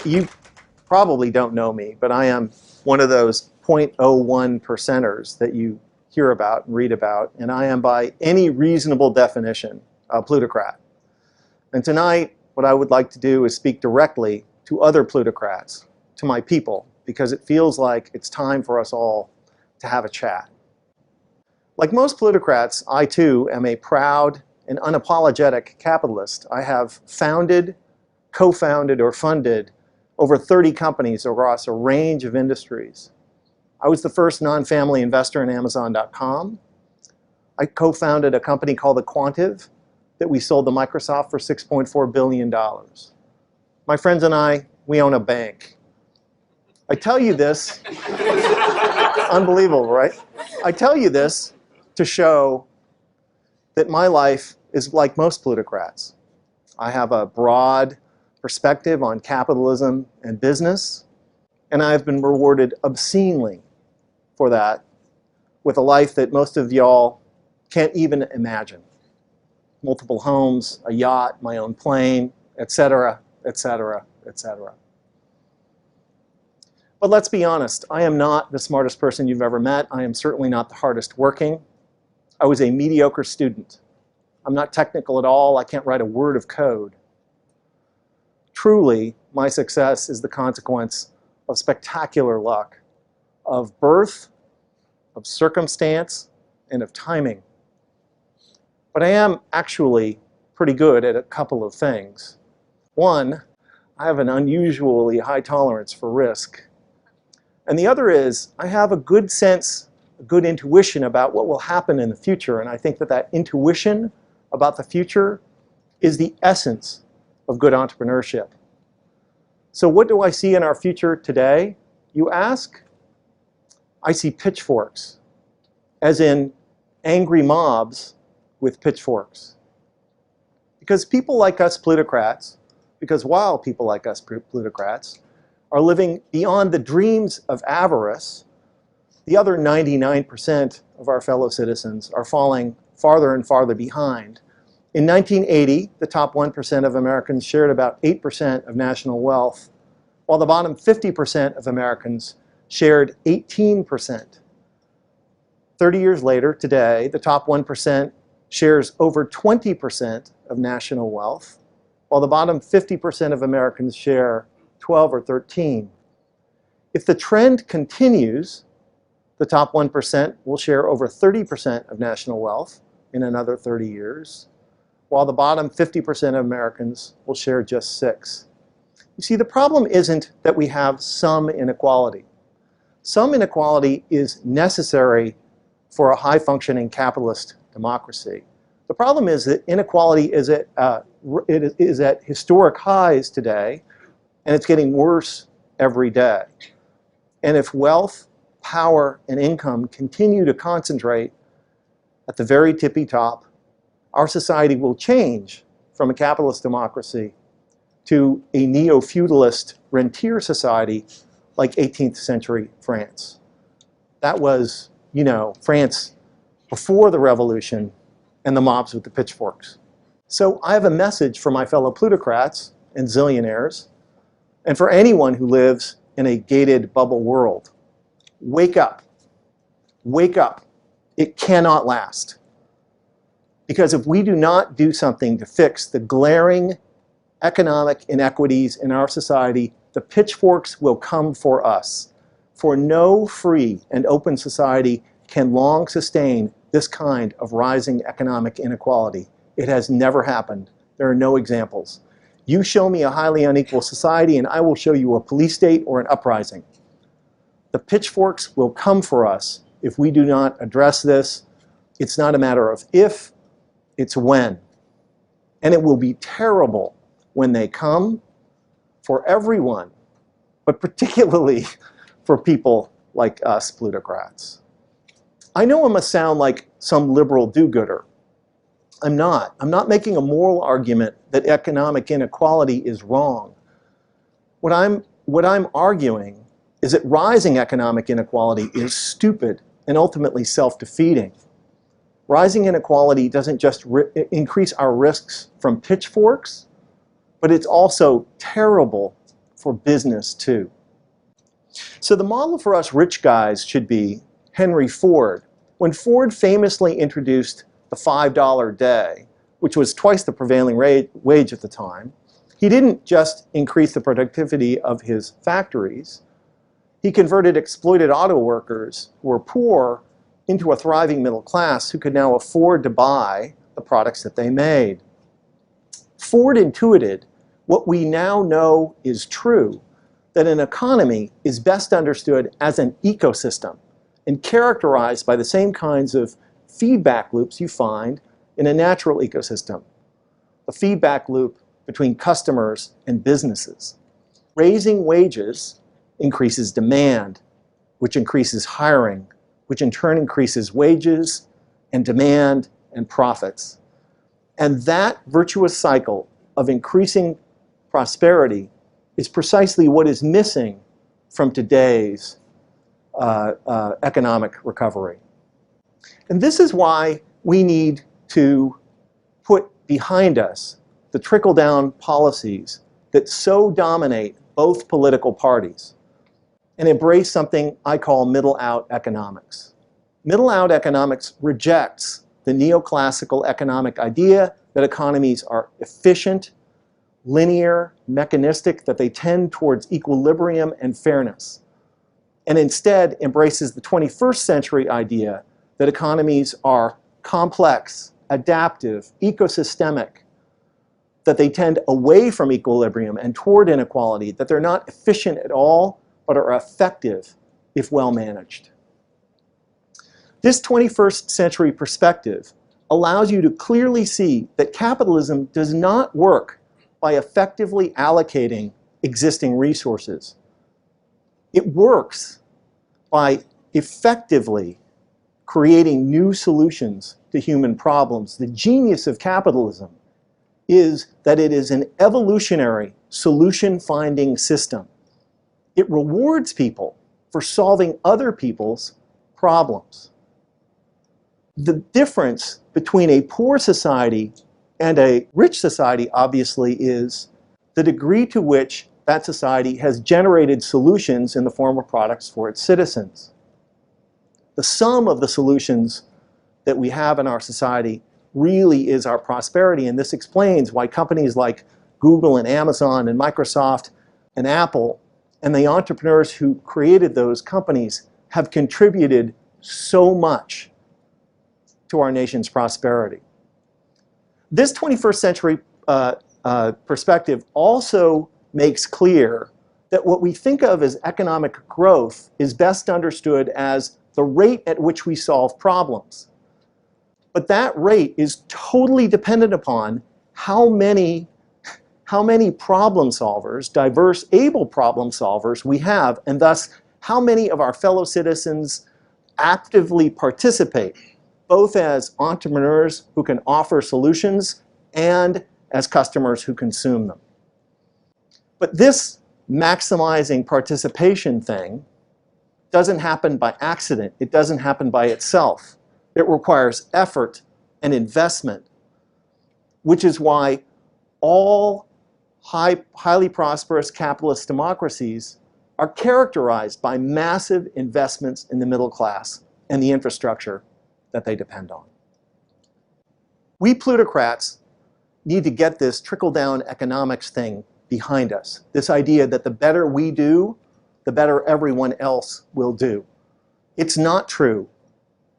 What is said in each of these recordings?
You probably don't know me, but I am one of those 0.01 percenters that you hear about and read about, and I am by any reasonable definition a plutocrat. And tonight, what I would like to do is speak directly to other plutocrats, to my people, because it feels like it's time for us all to have a chat. Like most plutocrats, I too am a proud and unapologetic capitalist. I have founded, co-founded, or funded over 30 companies across a range of industries. I was the first non-family investor in Amazon.com. I co-founded a company called The Quantive that we sold to Microsoft for $6.4 billion. My friends and I, we own a bank. I tell you this, unbelievable, right? I tell you this to show that my life is like most plutocrats. I have a broad perspective on capitalism and business, and I've been rewarded obscenely for that with a life that most of y'all can't even imagine. Multiple homes, a yacht, my own plane, etc., etc., etc. But let's be honest, I am not the smartest person you've ever met. I am certainly not the hardest working. I was a mediocre student. I'm not technical at all. I can't write a word of code. Truly, my success is the consequence of spectacular luck, of birth, of circumstance, and of timing. But I am actually pretty good at a couple of things. One, I have an unusually high tolerance for risk. And the other is, I have a good sense, a good intuition about what will happen in the future. And I think that that intuition about the future is the essence of good entrepreneurship. So what do I see in our future today, you ask? I see pitchforks, as in angry mobs with pitchforks. Because people like us plutocrats, because while people like us plutocrats are living beyond the dreams of avarice, the other 99% of our fellow citizens are falling farther and farther behind. In 1980, the top 1% of Americans shared about 8% of national wealth, while the bottom 50% of Americans shared 18%. 30 years later, today, the top 1% shares over 20% of national wealth, while the bottom 50% of Americans share 12 or 13. If the trend continues, the top 1% will share over 30% of national wealth in another 30 years, while the bottom 50% of Americans will share just 6%. You see, the problem isn't that we have some inequality. Some inequality is necessary for a high-functioning capitalist democracy. The problem is that inequality is at historic highs today, and it's getting worse every day. And if wealth, power, and income continue to concentrate at the very tippy top, our society will change from a capitalist democracy to a neo-feudalist rentier society like 18th century France. That was, you know, France before the revolution and the mobs with the pitchforks. So I have a message for my fellow plutocrats and zillionaires, and for anyone who lives in a gated bubble world. Wake up. Wake up. It cannot last. Because if we do not do something to fix the glaring economic inequities in our society, the pitchforks will come for us. For no free and open society can long sustain this kind of rising economic inequality. It has never happened. There are no examples. You show me a highly unequal society and I will show you a police state or an uprising. The pitchforks will come for us if we do not address this. It's not a matter of if, it's when. And it will be terrible when they come for everyone, but particularly for people like us plutocrats. I know I must sound like some liberal do-gooder. I'm not. I'm not making a moral argument that economic inequality is wrong. What I'm arguing is that rising economic inequality is stupid and ultimately self-defeating. Rising inequality doesn't just increase our risks from pitchforks, but it's also terrible for business too. So the model for us rich guys should be Henry Ford. When Ford famously introduced the $5 day, which was twice the prevailing wage at the time, he didn't just increase the productivity of his factories. He converted exploited auto workers who were poor into a thriving middle class who could now afford to buy the products that they made. Ford intuited what we now know is true, that an economy is best understood as an ecosystem and characterized by the same kinds of feedback loops you find in a natural ecosystem. The feedback loop between customers and businesses. Raising wages increases demand, which increases hiring, which in turn increases wages and demand and profits. And that virtuous cycle of increasing prosperity is precisely what is missing from today's economic recovery. And this is why we need to put behind us the trickle-down policies that so dominate both political parties and embrace something I call middle-out economics. Middle-out economics rejects the neoclassical economic idea that economies are efficient, linear, mechanistic, that they tend towards equilibrium and fairness, and instead embraces the 21st century idea that economies are complex, adaptive, ecosystemic, that they tend away from equilibrium and toward inequality, that they're not efficient at all, but are effective if well managed. This 21st century perspective allows you to clearly see that capitalism does not work by effectively allocating existing resources. It works by effectively creating new solutions to human problems. The genius of capitalism is that it is an evolutionary solution-finding system. It rewards people for solving other people's problems. The difference between a poor society and a rich society, obviously, is the degree to which that society has generated solutions in the form of products for its citizens. The sum of the solutions that we have in our society really is our prosperity, and this explains why companies like Google and Amazon and Microsoft and Apple and the entrepreneurs who created those companies have contributed so much to our nation's prosperity. This 21st century perspective also makes clear that what we think of as economic growth is best understood as the rate at which we solve problems. But that rate is totally dependent upon how many problem solvers, diverse, able problem solvers we have, and thus how many of our fellow citizens actively participate, both as entrepreneurs who can offer solutions and as customers who consume them. But this maximizing participation thing doesn't happen by accident. It doesn't happen by itself. It requires effort and investment, which is why all highly prosperous capitalist democracies are characterized by massive investments in the middle class and the infrastructure that they depend on. We plutocrats need to get this trickle-down economics thing behind us. This idea that the better we do, the better everyone else will do. It's not true.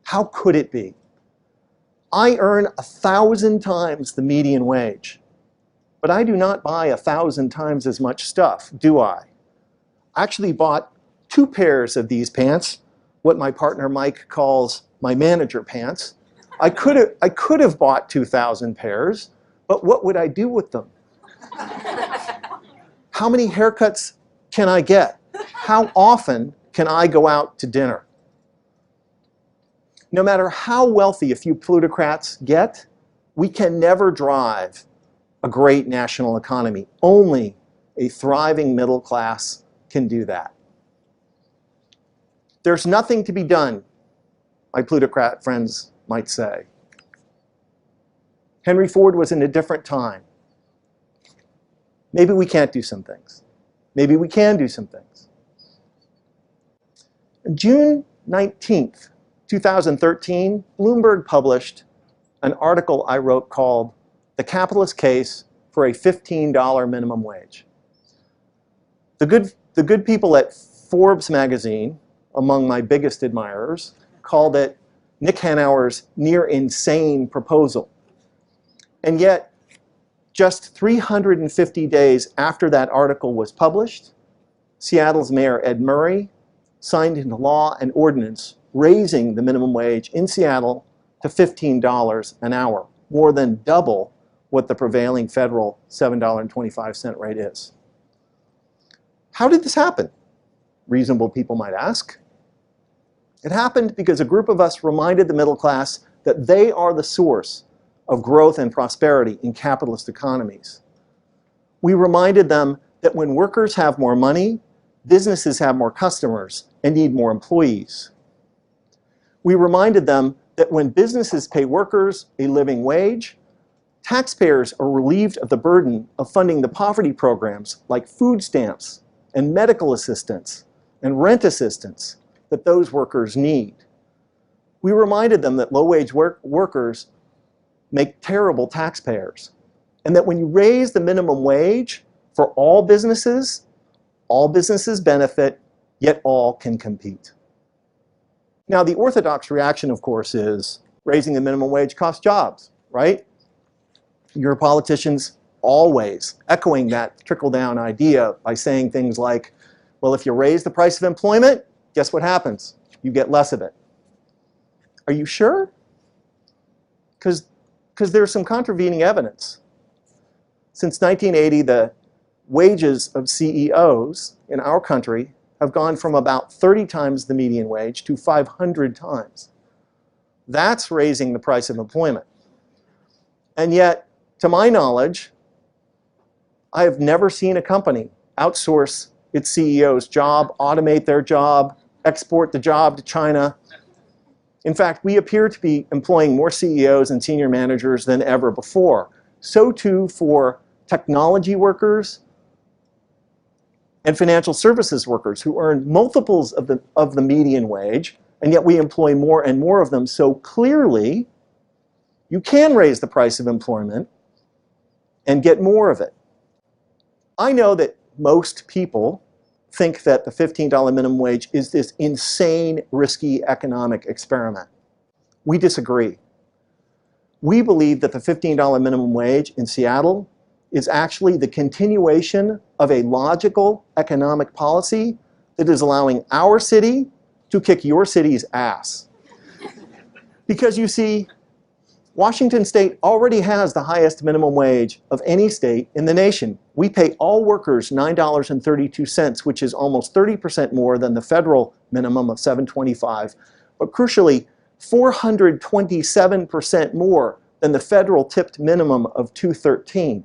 How could it be? I earn 1,000 times the median wage, but I do not buy 1,000 times as much stuff, do I? I actually bought 2 pairs of these pants, what my partner Mike calls my manager pants. I could have bought 2,000 pairs, but what would I do with them? How many haircuts can I get? How often can I go out to dinner? No matter how wealthy a few plutocrats get, we can never drive a great national economy. Only a thriving middle class can do that. There's nothing to be done, my plutocrat friends might say. Henry Ford was in a different time. Maybe we can't do some things. maybe we can do some things. On June 19th, 2013, Bloomberg published an article I wrote called "The Capitalist Case for a $15 Minimum Wage." The good people at Forbes magazine, among my biggest admirers, called it Nick Hanauer's near insane proposal. And yet, just 350 days after that article was published, Seattle's Mayor Ed Murray signed into law an ordinance raising the minimum wage in Seattle to $15 an hour, more than double what the prevailing federal $7.25 rate is. How did this happen? Reasonable people might ask. It happened because a group of us reminded the middle class that they are the source of growth and prosperity in capitalist economies. We reminded them that when workers have more money, businesses have more customers and need more employees. We reminded them that when businesses pay workers a living wage, taxpayers are relieved of the burden of funding the poverty programs like food stamps and medical assistance and rent assistance that those workers need. We reminded them that low-wage workers make terrible taxpayers, and that when you raise the minimum wage for all businesses benefit, yet all can compete. Now, the orthodox reaction, of course, is raising the minimum wage costs jobs, right? Your politicians always echoing that trickle-down idea by saying things like, well, if you raise the price of employment, guess what happens? You get less of it. Are you sure? Because there's some contravening evidence. Since 1980, the wages of CEOs in our country have gone from about 30 times the median wage to 500 times. That's raising the price of employment. And yet, to my knowledge, I have never seen a company outsource its CEO's job, automate their job, export the job to China. In fact, we appear to be employing more CEOs and senior managers than ever before. So too for technology workers and financial services workers who earn multiples of the median wage, and yet we employ more and more of them. So clearly, you can raise the price of employment and get more of it. I know that most people think that the $15 minimum wage is this insane, risky economic experiment. We disagree. We believe that the $15 minimum wage in Seattle is actually the continuation of a logical economic policy that is allowing our city to kick your city's ass. Because you see, Washington State already has the highest minimum wage of any state in the nation. We pay all workers $9.32, which is almost 30% more than the federal minimum of $7.25, but crucially, 427% more than the federal tipped minimum of $2.13.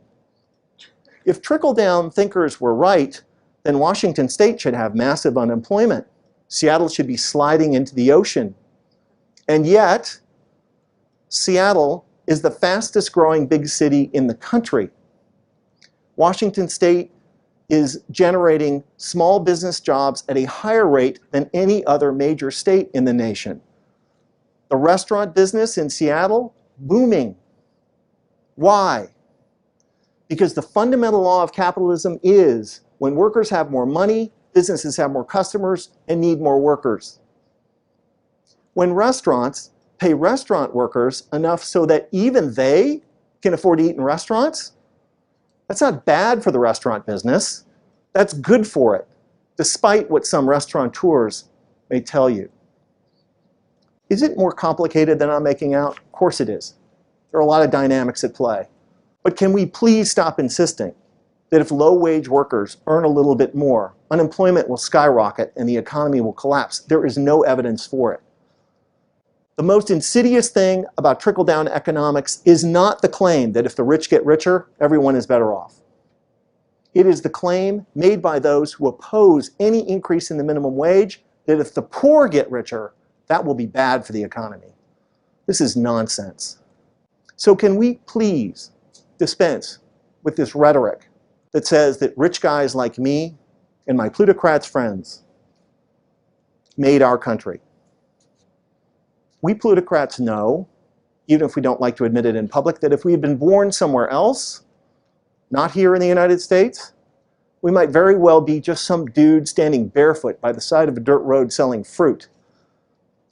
If trickle-down thinkers were right, then Washington State should have massive unemployment. Seattle should be sliding into the ocean. And yet, Seattle is the fastest growing big city in the country. Washington State is generating small business jobs at a higher rate than any other major state in the nation. The restaurant business in Seattle, booming. Why? Because the fundamental law of capitalism is when workers have more money, businesses have more customers and need more workers. When restaurants pay restaurant workers enough so that even they can afford to eat in restaurants, that's not bad for the restaurant business. That's good for it, despite what some restaurateurs may tell you. Is it more complicated than I'm making out? Of course it is. There are a lot of dynamics at play. But can we please stop insisting that if low-wage workers earn a little bit more, unemployment will skyrocket and the economy will collapse? There is no evidence for it. The most insidious thing about trickle-down economics is not the claim that if the rich get richer, everyone is better off. It is the claim made by those who oppose any increase in the minimum wage that if the poor get richer, that will be bad for the economy. This is nonsense. So can we please dispense with this rhetoric that says that rich guys like me and my plutocrats friends made our country. We plutocrats know, even if we don't like to admit it in public, that if we had been born somewhere else, not here in the United States, we might very well be just some dude standing barefoot by the side of a dirt road selling fruit.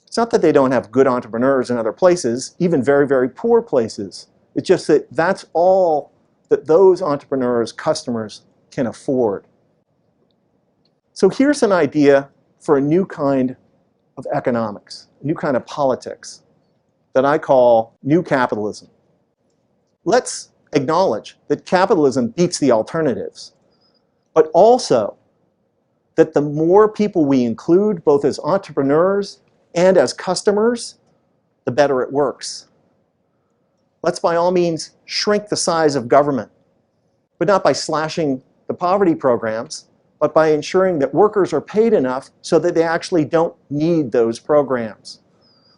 It's not that they don't have good entrepreneurs in other places, even very, very poor places. It's just that that's all that those entrepreneurs, customers, can afford. So here's an idea for a new kind of economics, a new kind of politics that I call new capitalism. Let's acknowledge that capitalism beats the alternatives, but also that the more people we include, both as entrepreneurs and as customers, the better it works. Let's by all means shrink the size of government, but not by slashing the poverty programs, but by ensuring that workers are paid enough so that they actually don't need those programs.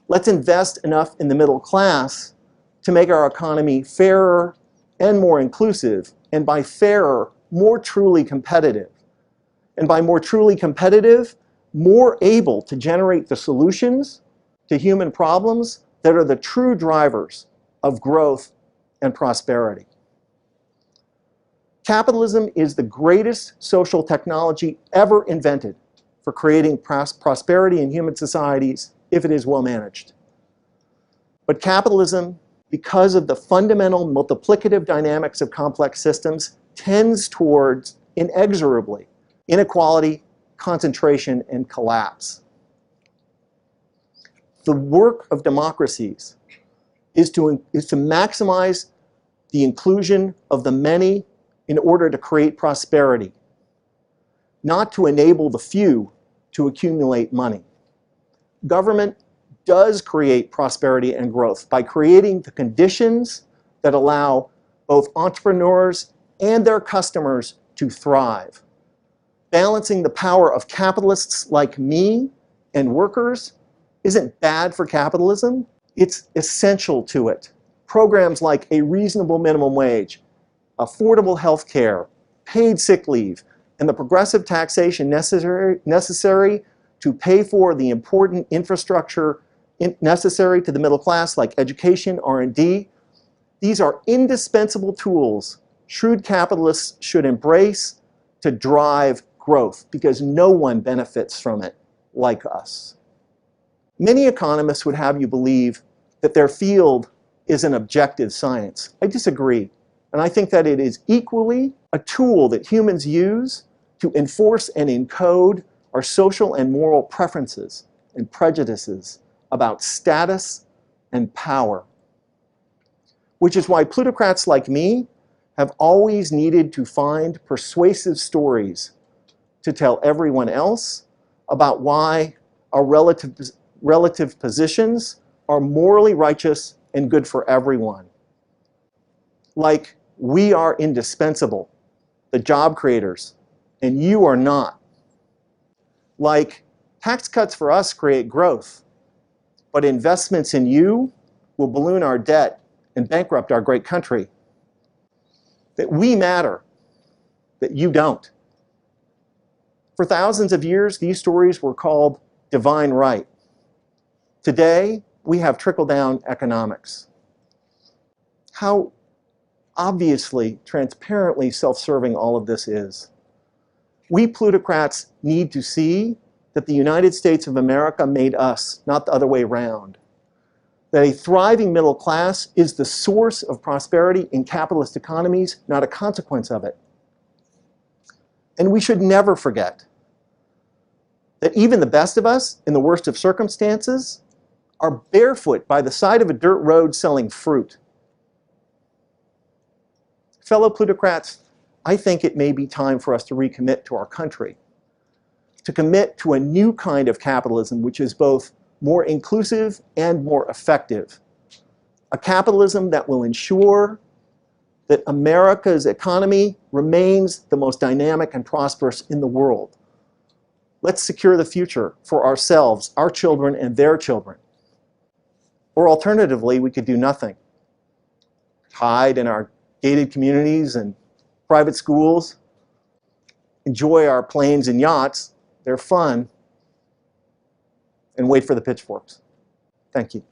Let's invest enough in the middle class to make our economy fairer and more inclusive, and by fairer, more truly competitive. And by more truly competitive, more able to generate the solutions to human problems that are the true drivers of growth and prosperity. Capitalism is the greatest social technology ever invented for creating prosperity in human societies if it is well managed. But capitalism, because of the fundamental multiplicative dynamics of complex systems, tends towards, inexorably, inequality, concentration, and collapse. The work of democracies is to maximize the inclusion of the many in order to create prosperity, not to enable the few to accumulate money. Government does create prosperity and growth by creating the conditions that allow both entrepreneurs and their customers to thrive. Balancing the power of capitalists like me and workers isn't bad for capitalism, it's essential to it. Programs like a reasonable minimum wage, affordable health care, paid sick leave, and the progressive taxation necessary to pay for the important infrastructure necessary to the middle class, like education, R&D. These are indispensable tools shrewd capitalists should embrace to drive growth, because no one benefits from it like us. Many economists would have you believe that their field is an objective science. I disagree. And I think that it is equally a tool that humans use to enforce and encode our social and moral preferences and prejudices about status and power. Which is why plutocrats like me have always needed to find persuasive stories to tell everyone else about why our relative positions are morally righteous and good for everyone. Like, we are indispensable, the job creators, and you are not. Like, tax cuts for us create growth, but investments in you will balloon our debt and bankrupt our great country. That we matter, that you don't. For thousands of years, these stories were called divine right. Today, we have trickle-down economics. How obviously, transparently self-serving all of this is. We plutocrats need to see that the United States of America made us, not the other way around. That a thriving middle class is the source of prosperity in capitalist economies, not a consequence of it. And we should never forget that even the best of us, in the worst of circumstances, are barefoot by the side of a dirt road selling fruit. Fellow plutocrats, I think it may be time for us to recommit to our country, to commit to a new kind of capitalism which is both more inclusive and more effective. A capitalism that will ensure that America's economy remains the most dynamic and prosperous in the world. Let's secure the future for ourselves, our children, and their children. Or alternatively, we could do nothing. Hide in our gated communities and private schools, enjoy our planes and yachts. They're fun. And wait for the pitchforks. Thank you.